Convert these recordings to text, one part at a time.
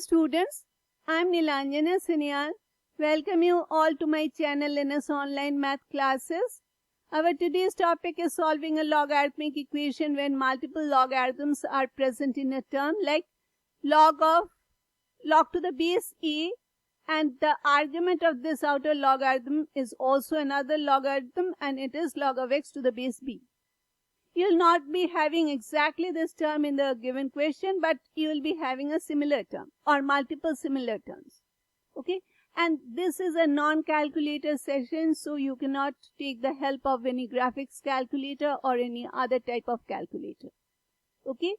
students, I am Nilanjana Sanyal. Welcome you all to my channel Linus Online Math Classes. Our today's topic is solving a logarithmic equation when multiple logarithms are present in a term, like log to the base a, and the argument of this outer logarithm is also another logarithm, and it is log of x to the base b. You will not be having exactly this term in the given question, but you will be having a similar term or multiple similar terms. Okay, and this is a non-calculator session, so you cannot take the help of any graphics calculator or any other type of calculator. Okay,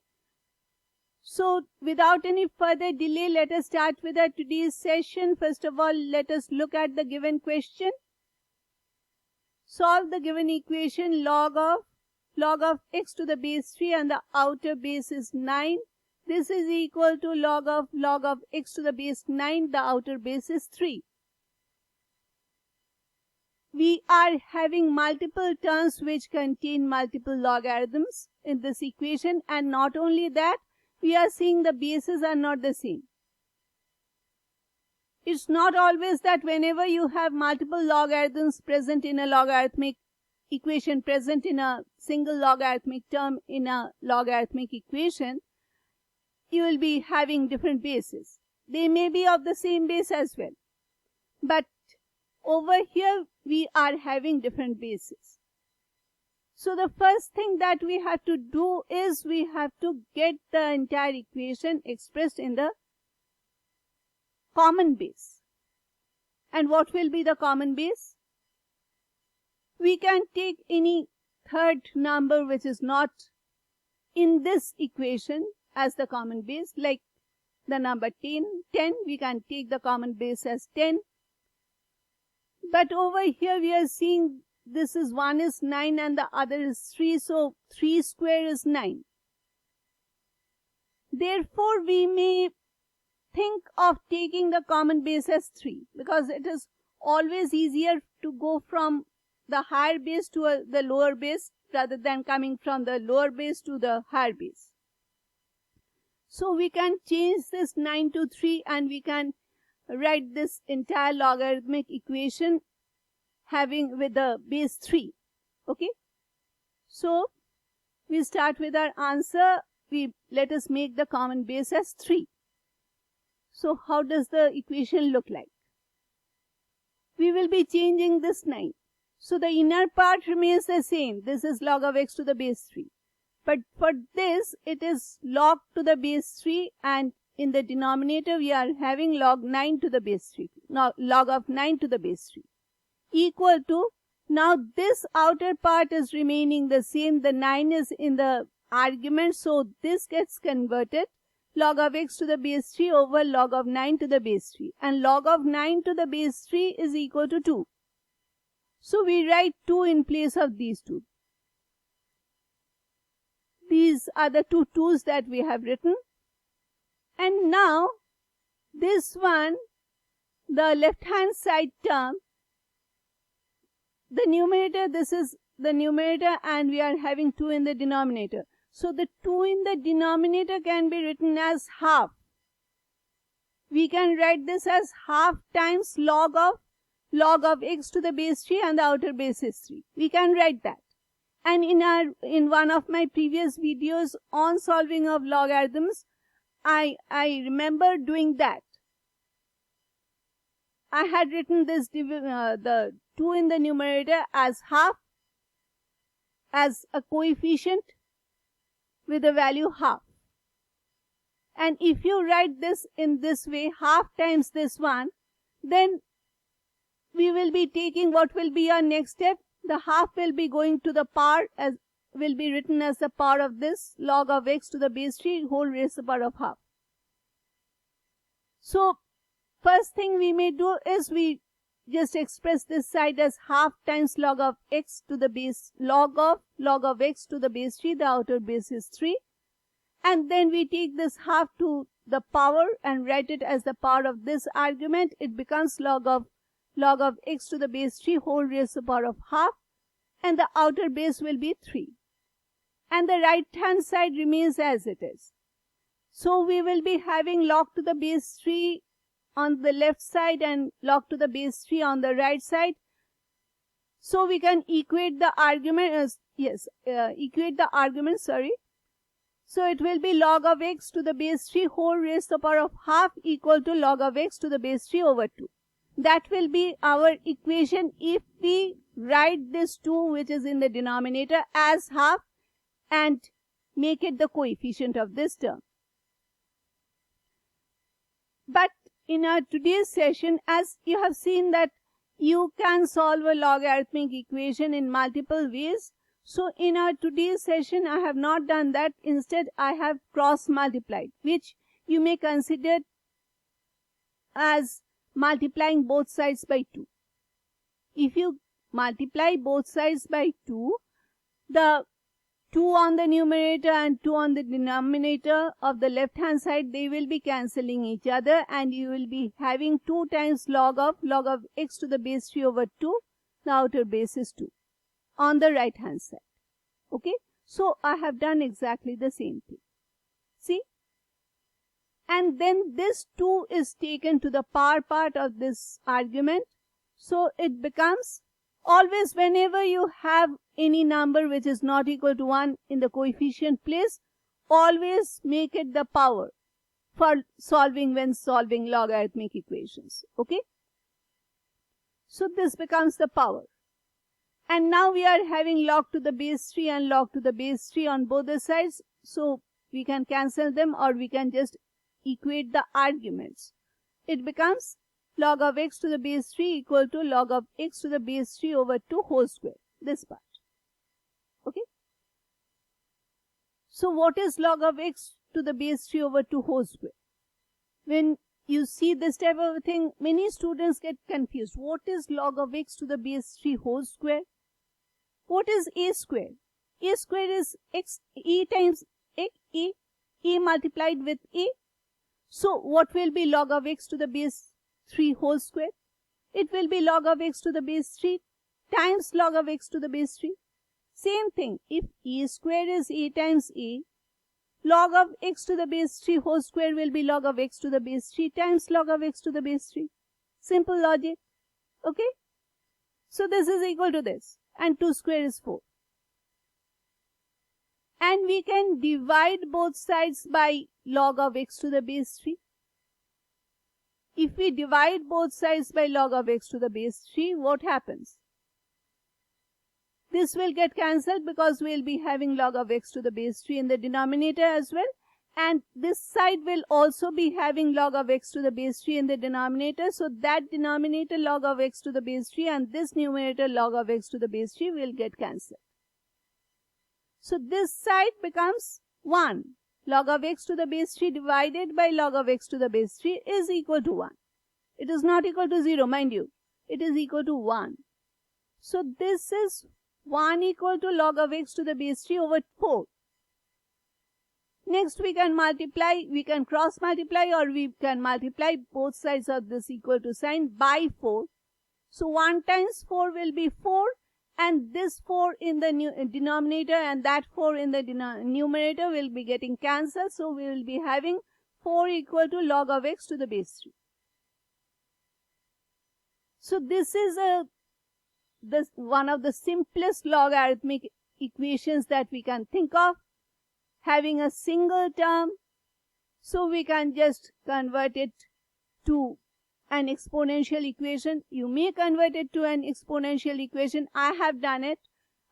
so without any further delay, let us start with our today's session. First of all, let us look at the given question. Solve the given equation log of x to the base 3, and the outer base is 9. This is equal to log of x to the base 9, the outer base is 3. We are having multiple terms which contain multiple logarithms in this equation, and not only that, we are seeing the bases are not the same. It's not always that whenever you have multiple logarithms present in a logarithmic equation, present in a single logarithmic term in a logarithmic equation, you will be having different bases. They may be of the same base as well, but over here we are having different bases. So the first thing that we have to do is we have to get the entire equation expressed in the common base. And what will be the common base? We can take any third number which is not in this equation as the common base, like the number 10. We can take the common base as 10. But over here we are seeing this is one is 9 and the other is 3, so 3 square is 9. Therefore, we may think of taking the common base as 3, because it is always easier to go from the higher base to the lower base rather than coming from the lower base to the higher base. So we can change this 9 to 3 and we can write this entire logarithmic equation having with the base 3. Okay, so we start with our answer. Let us make the common base as 3. So how does the equation look like? We will be changing this 9. So the inner part remains the same. This is log of x to the base 3. But for this, it is log to the base 3, and in the denominator, we are having log 9 to the base 3. Now, log of 9 to the base 3 equal to, now this outer part is remaining the same. The 9 is in the argument, so this gets converted. Log of x to the base 3 over log of 9 to the base 3. And log of 9 to the base 3 is equal to 2. So we write 2 in place of these 2. These are the two 2's that we have written. And now this one, the left hand side term, the numerator, this is the numerator, and we are having 2 in the denominator. So the 2 in the denominator can be written as half. We can write this as half times log of x to the base 3, and the outer base is 3. We can write that. And in one of my previous videos on solving of logarithms, I remember doing that. I had written this the 2 in the numerator as half, as a coefficient with the value half. And if you write this in this way, half times this one, then we will be taking what will be our next step. The half will be going to the power, as will be written as the power of this log of x to the base 3 whole raised to the power of half. So first thing we may do is we just express this side as half times log of x to the base, log of x to the base 3, the outer base is 3. And then we take this half to the power and write it as the power of this argument. It becomes log of x to the base 3 whole raised to the power of half, and the outer base will be 3. And the right hand side remains as it is. So we will be having log to the base 3 on the left side and log to the base 3 on the right side. So we can equate the argument, equate the argument, So it will be log of x to the base 3 whole raised to the power of half equal to log of x to the base 3 over 2. That will be our equation if we write this 2 which is in the denominator as half and make it the coefficient of this term. But in our today's session, as you have seen that you can solve a logarithmic equation in multiple ways. So in our today's session, I have not done that. Instead, I have cross multiplied, which you may consider as multiplying both sides by 2. If you multiply both sides by 2, the 2 on the numerator and 2 on the denominator of the left hand side, they will be cancelling each other and you will be having 2 times log of x to the base 3 over 2, the outer base is 2 on the right hand side. Okay, so I have done exactly the same thing. See? And then this 2 is taken to the power part of this argument. So it becomes, always whenever you have any number which is not equal to 1 in the coefficient place, always make it the power for solving when solving logarithmic equations. Okay? So this becomes the power. And now we are having log to the base 3 and log to the base 3 on both the sides. So we can cancel them or we can just equate the arguments. It becomes log of x to the base 3 equal to log of x to the base 3 over 2 whole square. This part. Okay. So what is log of x to the base 3 over 2 whole square? When you see this type of thing, many students get confused. What is log of x to the base 3 whole square? What is a square? A square is x, e times a multiplied with a. So what will be log of x to the base 3 whole square? It will be log of x to the base 3 times log of x to the base 3. Same thing, if a square is a times a, log of x to the base 3 whole square will be log of x to the base 3 times log of x to the base 3. Simple logic. Okay? So this is equal to this. And 2 square is 4. And we can divide both sides by log of x to the base 3. If we divide both sides by log of x to the base 3, what happens? This will get cancelled because we will be having log of x to the base 3 in the denominator as well. And this side will also be having log of x to the base 3 in the denominator. So that denominator log of x to the base 3 and this numerator log of x to the base 3 will get cancelled. So this side becomes 1. Log of x to the base 3 divided by log of x to the base 3 is equal to 1. It is not equal to 0, mind you. It is equal to 1. So this is 1 equal to log of x to the base 3 over 4. Next we can multiply, we can cross multiply or we can multiply both sides of this equal to sign by 4. So 1 times 4 will be 4 and this 4 in the denominator and that 4 in the numerator will be getting cancelled. So we will be having 4 equal to log of x to the base 3. So this is one of the simplest logarithmic equations that we can think of, having a single term. So we can just convert it to an exponential equation. You may convert it to an exponential equation. I have done it.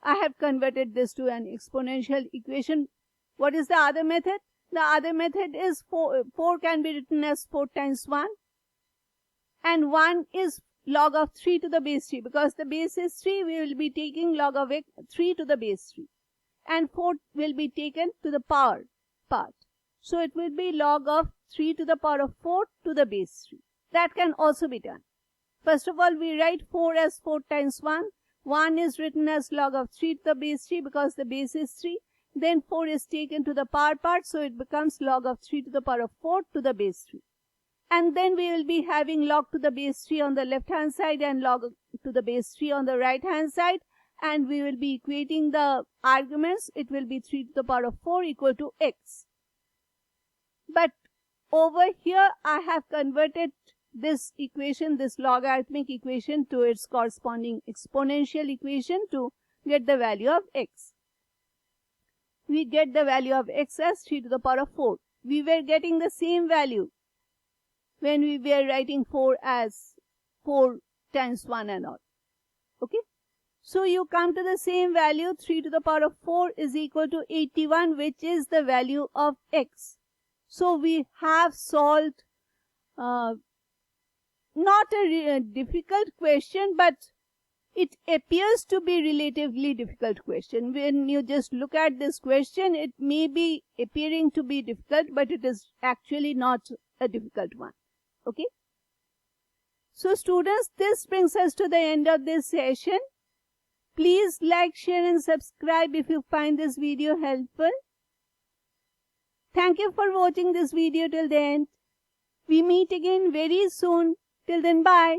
I have converted this to an exponential equation. What is the other method? The other method is 4 can be written as 4 times 1. And 1 is log of 3 to the base 3. Because the base is 3, we will be taking log of 3 to the base 3. And 4 will be taken to the power part. So it will be log of 3 to the power of 4 to the base 3. That can also be done. First of all, we write 4 as 4 times 1. 1 is written as log of 3 to the base 3 because the base is 3. Then 4 is taken to the power part, so it becomes log of 3 to the power of 4 to the base 3. And then we will be having log to the base 3 on the left hand side and log to the base 3 on the right hand side. And we will be equating the arguments. It will be 3 to the power of 4 equal to x. But over here I have converted this equation, this logarithmic equation, to its corresponding exponential equation to get the value of x. We get the value of x as 3 to the power of 4. We were getting the same value when we were writing 4 as 4 times 1 and all. Okay. So you come to the same value, 3 to the power of 4 is equal to 81, which is the value of x. So we have solved not a difficult question, but it appears to be relatively difficult question. When you just look at this question, it may be appearing to be difficult, but it is actually not a difficult one. Okay. So students, this brings us to the end of this session. Please like, share and subscribe if you find this video helpful. Thank you for watching this video till the end. We meet again very soon. Till then, bye.